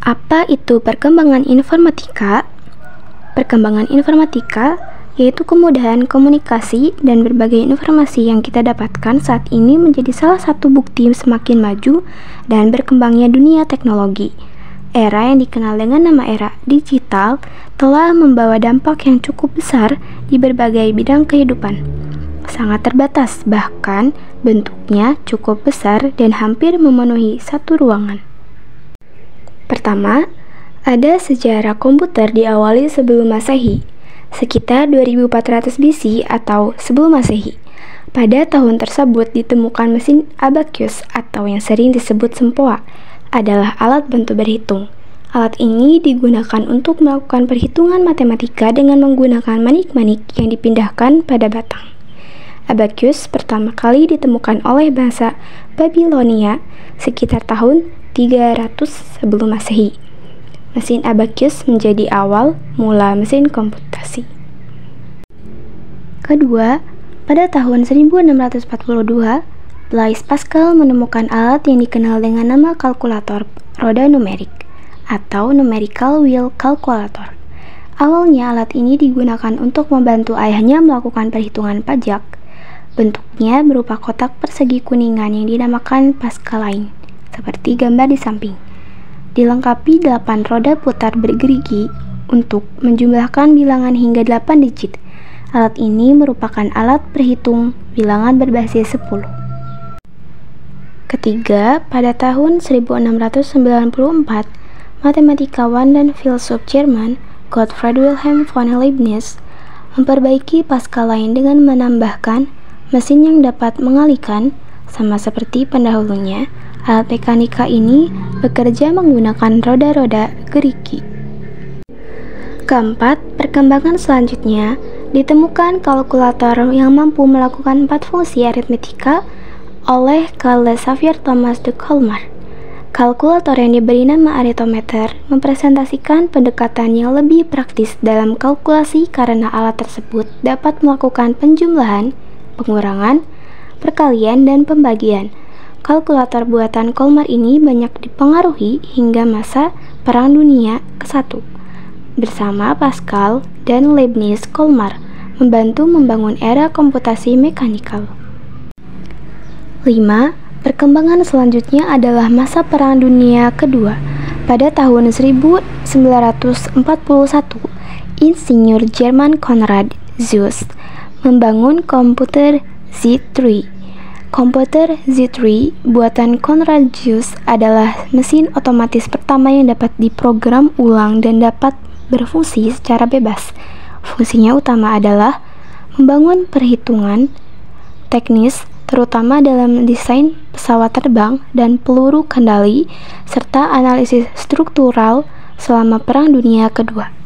Apa itu perkembangan informatika? Perkembangan informatika yaitu kemudahan komunikasi dan berbagai informasi yang kita dapatkan saat ini menjadi salah satu bukti semakin maju dan berkembangnya dunia teknologi. Era yang dikenal dengan nama era digital telah membawa dampak yang cukup besar di berbagai bidang kehidupan. Sangat terbatas, bahkan bentuknya cukup besar dan hampir memenuhi satu ruangan. Pertama, ada sejarah komputer diawali sebelum Masehi, sekitar 2400 BC atau sebelum Masehi. Pada tahun tersebut ditemukan mesin abacus atau yang sering disebut sempoa, adalah alat bantu berhitung. Alat ini digunakan untuk melakukan perhitungan matematika dengan menggunakan manik-manik yang dipindahkan pada batang. Abacus pertama kali ditemukan oleh bangsa Babilonia sekitar tahun 300 sebelum Masehi. Mesin abacus menjadi awal mula mesin komputasi. Kedua, pada tahun 1642, Blaise Pascal menemukan alat yang dikenal dengan nama kalkulator roda numerik atau numerical wheel calculator. Awalnya alat ini digunakan untuk membantu ayahnya melakukan perhitungan pajak. Bentuknya berupa kotak persegi kuningan yang dinamakan Pascaline, seperti gambar di samping. Dilengkapi 8 roda putar bergerigi untuk menjumlahkan bilangan hingga 8 digit. Alat ini merupakan alat perhitung bilangan berbasis 10. Ketiga, pada tahun 1694, matematikawan dan filsuf Jerman Gottfried Wilhelm von Leibniz memperbaiki Pascaline dengan menambahkan mesin yang dapat mengalihkan. Sama seperti pendahulunya, alat mekanika ini bekerja menggunakan roda-roda gerigi. Keempat, perkembangan selanjutnya ditemukan kalkulator yang mampu melakukan 4 fungsi aritmetika oleh Carl Xavier Thomas de Colmar. Kalkulator yang diberi nama aritometer mempresentasikan pendekatan yang lebih praktis dalam kalkulasi karena alat tersebut dapat melakukan penjumlahan, pengurangan, perkalian, dan pembagian. Kalkulator buatan Colmar ini banyak dipengaruhi hingga masa Perang Dunia ke-1. Bersama Pascal dan Leibniz, Colmar membantu membangun era komputasi mekanikal. 5. Perkembangan selanjutnya adalah masa Perang Dunia Kedua. Pada tahun 1941, insinyur Jerman Konrad Zuse membangun komputer Z3. Komputer Z3 buatan Konrad Zuse adalah mesin otomatis pertama yang dapat diprogram ulang dan dapat berfungsi secara bebas. Fungsinya utama adalah membangun perhitungan teknis, terutama dalam desain pesawat terbang dan peluru kendali, serta analisis struktural selama Perang Dunia Kedua.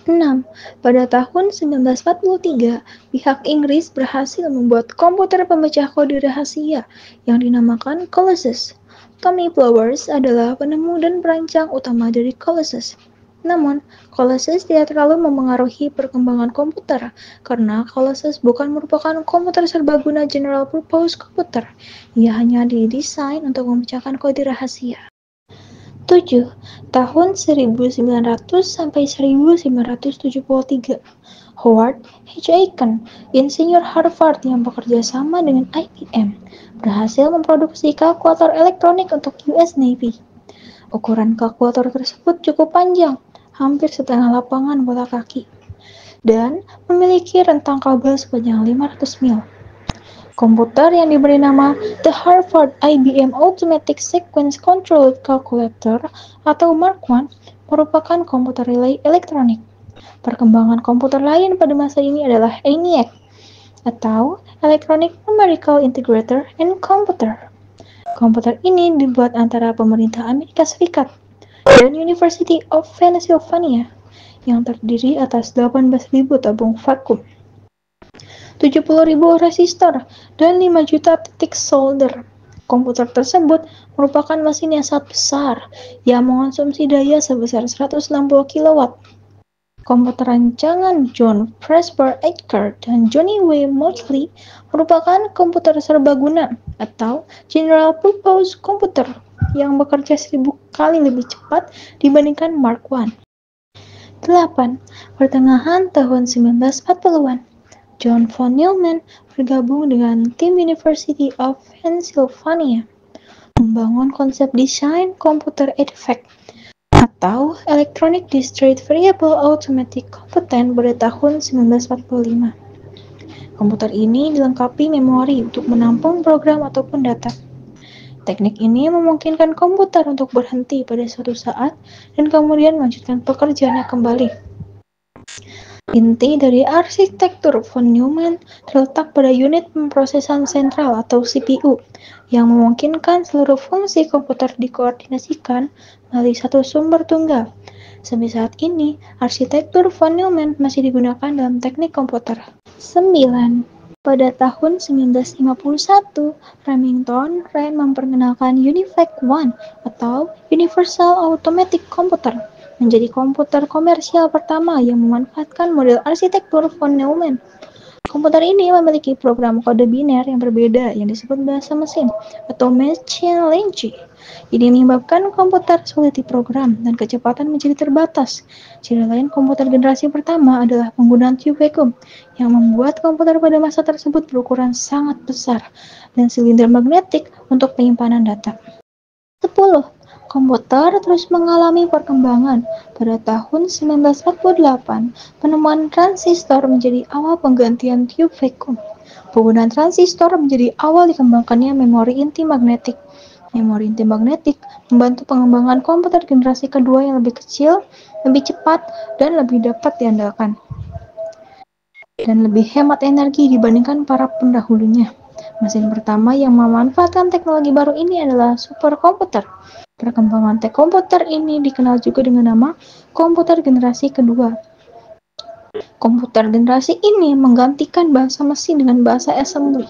6. Pada tahun 1943, pihak Inggris berhasil membuat komputer pemecah kode rahasia yang dinamakan Colossus. Tommy Flowers adalah penemu dan perancang utama dari Colossus. Namun, Colossus tidak terlalu memengaruhi perkembangan komputer, karena Colossus bukan merupakan komputer serbaguna general purpose komputer. Ia hanya didesain untuk memecahkan kode rahasia. 7. Tahun 1900 sampai 1973, Howard H. Aiken, insinyur Harvard yang bekerja sama dengan IBM, berhasil memproduksi kalkulator elektronik untuk US Navy. Ukuran kalkulator tersebut cukup panjang, hampir setengah lapangan bola kaki, dan memiliki rentang kabel sepanjang 500 mil. Komputer yang diberi nama The Harvard IBM Automatic Sequence Controlled Calculator atau Mark I merupakan komputer relay elektronik. Perkembangan komputer lain pada masa ini adalah ENIAC atau Electronic Numerical Integrator and Computer. Komputer ini dibuat antara pemerintah Amerika Serikat dan University of Pennsylvania yang terdiri atas 18.000 tabung vakum, 70.000 resistor, dan 5 juta titik solder. Komputer tersebut merupakan mesin yang sangat besar yang mengonsumsi daya sebesar 160 kW. Komputer rancangan John Presper Edgar dan Johnny W. Mauchly merupakan komputer serbaguna atau general purpose komputer. yang bekerja 1000 kali lebih cepat dibandingkan Mark I. 8. Pertengahan tahun 1940-an, John von Neumann bergabung dengan tim University of Pennsylvania membangun konsep desain komputer EDVAC atau Electronic Discrete Variable Automatic Computant pada tahun 1945. Komputer ini dilengkapi memori untuk menampung program ataupun data. Teknik ini memungkinkan komputer untuk berhenti pada suatu saat dan kemudian melanjutkan pekerjaannya kembali. Inti dari arsitektur von Neumann terletak pada unit pemrosesan sentral atau CPU yang memungkinkan seluruh fungsi komputer dikoordinasikan melalui satu sumber tunggal. Sampai saat ini, arsitektur von Neumann masih digunakan dalam teknik komputer. 9. Pada tahun 1951, Remington Rand memperkenalkan UNIVAC I atau Universal Automatic Computer menjadi komputer komersial pertama yang memanfaatkan model arsitektur von Neumann. Komputer ini memiliki program kode biner yang berbeda yang disebut bahasa mesin atau machine language. Ini menyebabkan komputer sulit diprogram dan kecepatan menjadi terbatas. Ciri lain komputer generasi pertama adalah penggunaan tube vacuum yang membuat komputer pada masa tersebut berukuran sangat besar dan silinder magnetik untuk penyimpanan data. 10. Komputer terus mengalami perkembangan. Pada tahun 1948, penemuan transistor menjadi awal penggantian tube vacuum. Penggunaan transistor menjadi awal dikembangkannya memori inti magnetik. Memori inti magnetik membantu pengembangan komputer generasi kedua yang lebih kecil, lebih cepat, dan lebih dapat diandalkan. Dan lebih hemat energi dibandingkan para pendahulunya. Mesin pertama yang memanfaatkan teknologi baru ini adalah superkomputer. Perkembangan komputer ini dikenal juga dengan nama komputer generasi kedua. Komputer generasi ini menggantikan bahasa mesin dengan bahasa assembly.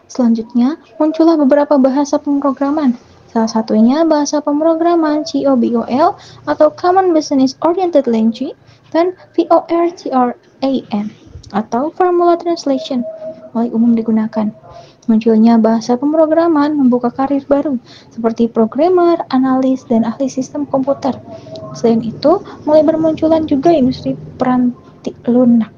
Selanjutnya, muncullah beberapa bahasa pemrograman. Salah satunya bahasa pemrograman COBOL atau Common Business Oriented Language dan FORTRAN atau Formula Translation mulai umum digunakan. Munculnya bahasa pemrograman membuka karir baru seperti programmer, analis, dan ahli sistem komputer. Selain itu, mulai bermunculan juga industri peranti lunak.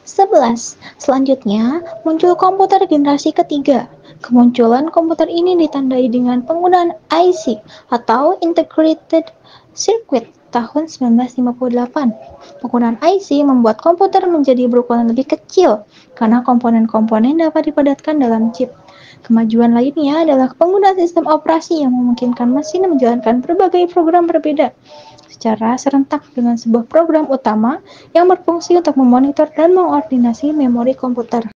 11. Selanjutnya, muncul komputer generasi ketiga. Kemunculan komputer ini ditandai dengan penggunaan IC atau Integrated Circuit tahun 1958. Penggunaan IC membuat komputer menjadi berukuran lebih kecil karena komponen-komponen dapat dipadatkan dalam chip. Kemajuan lainnya adalah penggunaan sistem operasi yang memungkinkan mesin menjalankan berbagai program berbeda secara serentak dengan sebuah program utama yang berfungsi untuk memonitor dan mengordinasi memori komputer.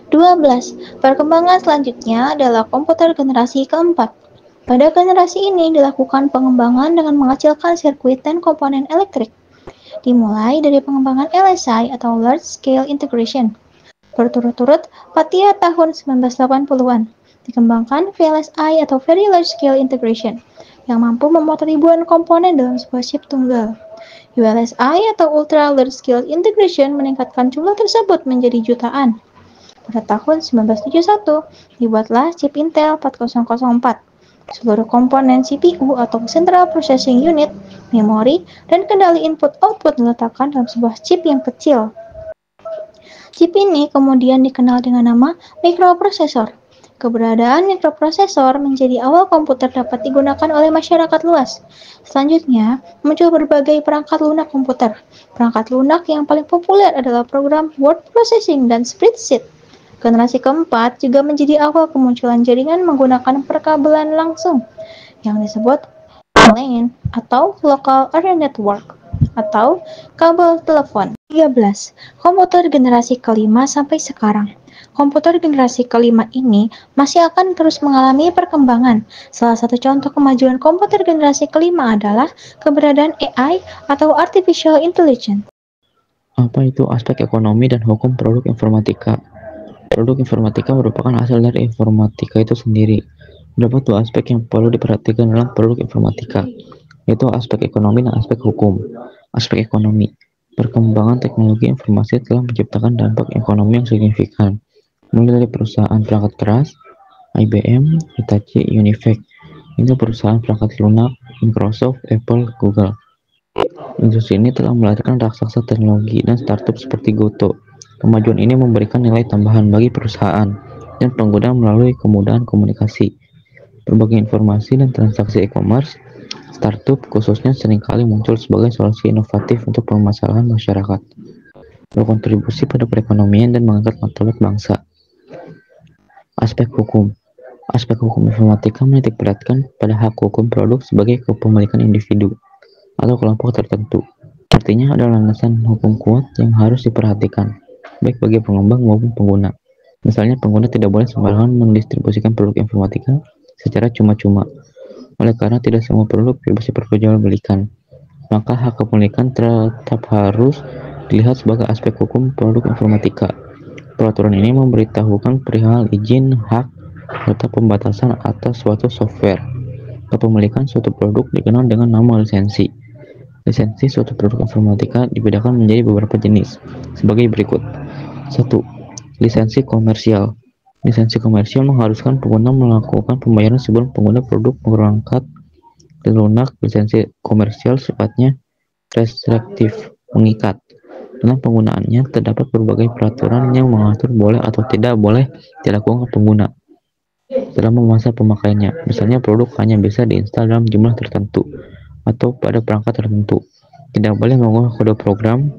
12. Perkembangan selanjutnya adalah komputer generasi keempat. Pada generasi ini dilakukan pengembangan dengan mengecilkan sirkuit dan komponen elektrik. Dimulai dari pengembangan LSI atau Large Scale Integration. Berturut-turut pada tahun 1980-an, dikembangkan VLSI atau Very Large Scale Integration yang mampu memuat ribuan komponen dalam sebuah chip tunggal. ULSI atau Ultra Large Scale Integration meningkatkan jumlah tersebut menjadi jutaan. Pada tahun 1971, dibuatlah chip Intel 4004. Seluruh komponen CPU atau Central Processing Unit, memori, dan kendali input-output diletakkan dalam sebuah chip yang kecil. Chip ini kemudian dikenal dengan nama mikroprosesor. Keberadaan mikroprosesor menjadi awal komputer dapat digunakan oleh masyarakat luas. Selanjutnya, muncul berbagai perangkat lunak komputer. Perangkat lunak yang paling populer adalah program word processing dan spreadsheet. Generasi keempat juga menjadi awal kemunculan jaringan menggunakan perkabelan langsung yang disebut LAN atau Local Area Network atau kabel telepon. 13. Komputer generasi kelima sampai sekarang. Komputer generasi kelima ini masih akan terus mengalami perkembangan. Salah satu contoh kemajuan komputer generasi kelima adalah keberadaan AI atau Artificial Intelligence. Apa itu aspek ekonomi dan hukum produk informatika? Produk informatika merupakan hasil dari informatika itu sendiri. Terdapat dua aspek yang perlu diperhatikan dalam produk informatika, yaitu aspek ekonomi dan aspek hukum. Aspek ekonomi, perkembangan teknologi informasi telah menciptakan dampak ekonomi yang signifikan, mulai dari perusahaan perangkat keras, IBM, Hitachi, Univac. Ini perusahaan perangkat lunak, Microsoft, Apple, Google. Industri ini telah melahirkan raksasa teknologi dan startup seperti Goto. Kemajuan ini memberikan nilai tambahan bagi perusahaan dan pengguna melalui kemudahan komunikasi, berbagai informasi dan transaksi e-commerce. Startup khususnya seringkali muncul sebagai solusi inovatif untuk permasalahan masyarakat, berkontribusi pada perekonomian dan mengangkat martabat bangsa. Aspek hukum. Aspek hukum informatika menitikberatkan pada hak hukum produk sebagai kepemilikan individu atau kelompok tertentu. Artinya ada landasan hukum kuat yang harus diperhatikan, baik bagi pengembang maupun pengguna. Misalnya, pengguna tidak boleh sembarangan mendistribusikan produk informatika secara cuma-cuma. Oleh karena tidak semua produk bebas diperjualbelikan, maka hak kepemilikan tetap harus dilihat sebagai aspek hukum produk informatika. Peraturan ini memberitahukan perihal izin, hak, serta pembatasan atas suatu software. Kepemilikan suatu produk dikenal dengan nama lisensi. Lisensi suatu produk informatika dibedakan menjadi beberapa jenis, sebagai berikut. 1. Lisensi komersial. Lisensi komersial mengharuskan pengguna melakukan pembayaran sebelum pengguna produk perangkat lunak. Lisensi komersial sifatnya restriktif, mengikat. Dalam penggunaannya terdapat berbagai peraturan yang mengatur boleh atau tidak boleh dilakukan pengguna dalam masa pemakaiannya. Misalnya, produk hanya bisa diinstal dalam jumlah tertentu atau pada perangkat tertentu, tidak boleh mengubah kode program,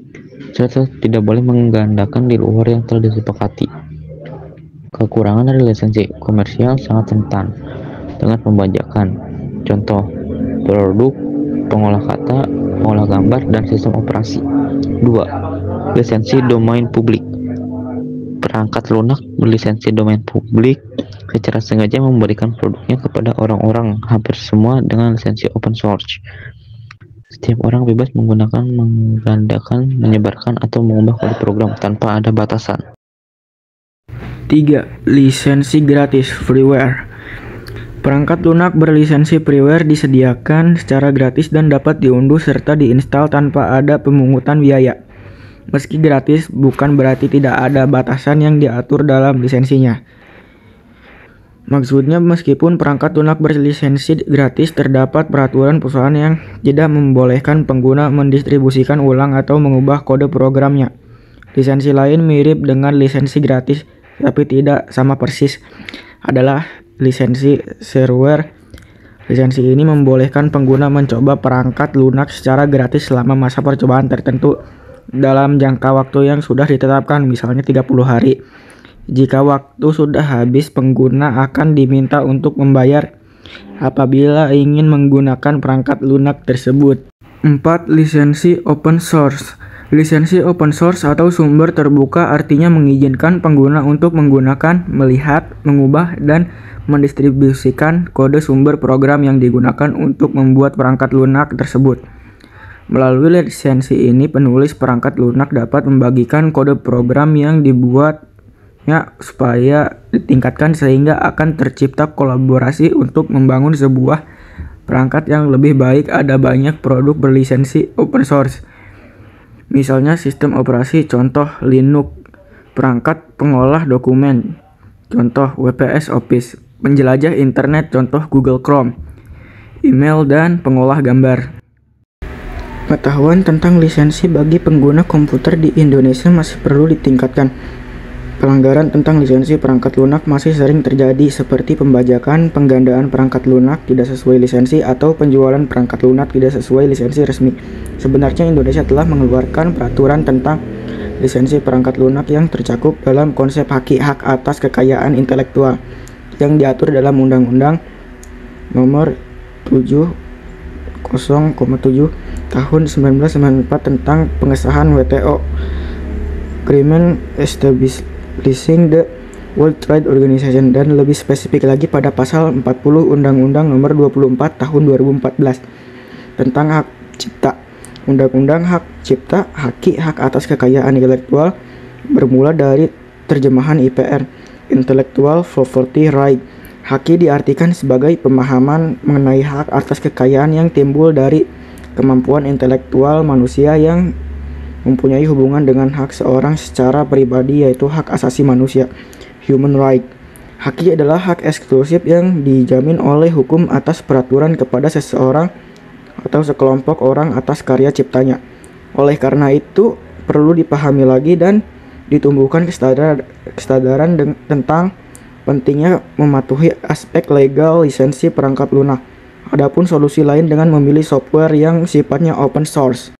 serta tidak boleh menggandakan di luar yang telah disepakati. Kekurangan dari lisensi komersial sangat rentan dengan pembajakan. Contoh, produk, pengolah kata, pengolah gambar, dan sistem operasi. 2. Lisensi domain publik. Perangkat lunak berlisensi domain publik secara sengaja memberikan produknya kepada orang-orang hampir semua dengan lisensi open source. Setiap orang bebas menggunakan, menggandakan, menyebarkan, atau mengubah kode program tanpa ada batasan. 3. Lisensi gratis freeware. Perangkat lunak berlisensi freeware disediakan secara gratis dan dapat diunduh serta diinstal tanpa ada pemungutan biaya. Meski gratis, bukan berarti tidak ada batasan yang diatur dalam lisensinya. Maksudnya, meskipun perangkat lunak berlisensi gratis, terdapat peraturan perusahaan yang tidak membolehkan pengguna mendistribusikan ulang atau mengubah kode programnya. Lisensi lain mirip dengan lisensi gratis, tapi tidak sama persis, adalah lisensi shareware. Lisensi ini membolehkan pengguna mencoba perangkat lunak secara gratis selama masa percobaan tertentu dalam jangka waktu yang sudah ditetapkan, misalnya 30 hari. Jika waktu sudah habis, pengguna akan diminta untuk membayar apabila ingin menggunakan perangkat lunak tersebut. 4. Lisensi open source. Lisensi open source atau sumber terbuka artinya mengizinkan pengguna untuk menggunakan, melihat, mengubah, dan mendistribusikan kode sumber program yang digunakan untuk membuat perangkat lunak tersebut. Melalui lisensi ini, penulis perangkat lunak dapat membagikan kode program yang dibuatnya supaya ditingkatkan sehingga akan tercipta kolaborasi untuk membangun sebuah perangkat yang lebih baik. Ada banyak produk berlisensi open source. Misalnya sistem operasi, contoh Linux, perangkat pengolah dokumen, contoh WPS Office, penjelajah internet, contoh Google Chrome, email, dan pengolah gambar. Pengetahuan tentang lisensi bagi pengguna komputer di Indonesia masih perlu ditingkatkan. Pelanggaran tentang lisensi perangkat lunak masih sering terjadi, seperti pembajakan, penggandaan perangkat lunak tidak sesuai lisensi, atau penjualan perangkat lunak tidak sesuai lisensi resmi. Sebenarnya Indonesia telah mengeluarkan peraturan tentang lisensi perangkat lunak yang tercakup dalam konsep hak atas kekayaan intelektual yang diatur dalam Undang-Undang Nomor 70,7 Tahun 1994 tentang pengesahan WTO, Agreement Establishing the World Trade Organization, dan lebih spesifik lagi pada pasal 40 Undang-Undang Nomor 24 Tahun 2014 tentang hak cipta. Undang-Undang hak cipta, hak atas kekayaan intelektual, bermula dari terjemahan IPR, Intellectual Property Right. Haki diartikan sebagai pemahaman mengenai hak atas kekayaan yang timbul dari kemampuan intelektual manusia yang mempunyai hubungan dengan hak seorang secara pribadi, yaitu hak asasi manusia, human right. Haki adalah hak eksklusif yang dijamin oleh hukum atas peraturan kepada seseorang atau sekelompok orang atas karya ciptanya. Oleh karena itu, perlu dipahami lagi dan ditumbuhkan kesadaran tentang pentingnya mematuhi aspek legal lisensi perangkat lunak. Adapun solusi lain dengan memilih software yang sifatnya open source.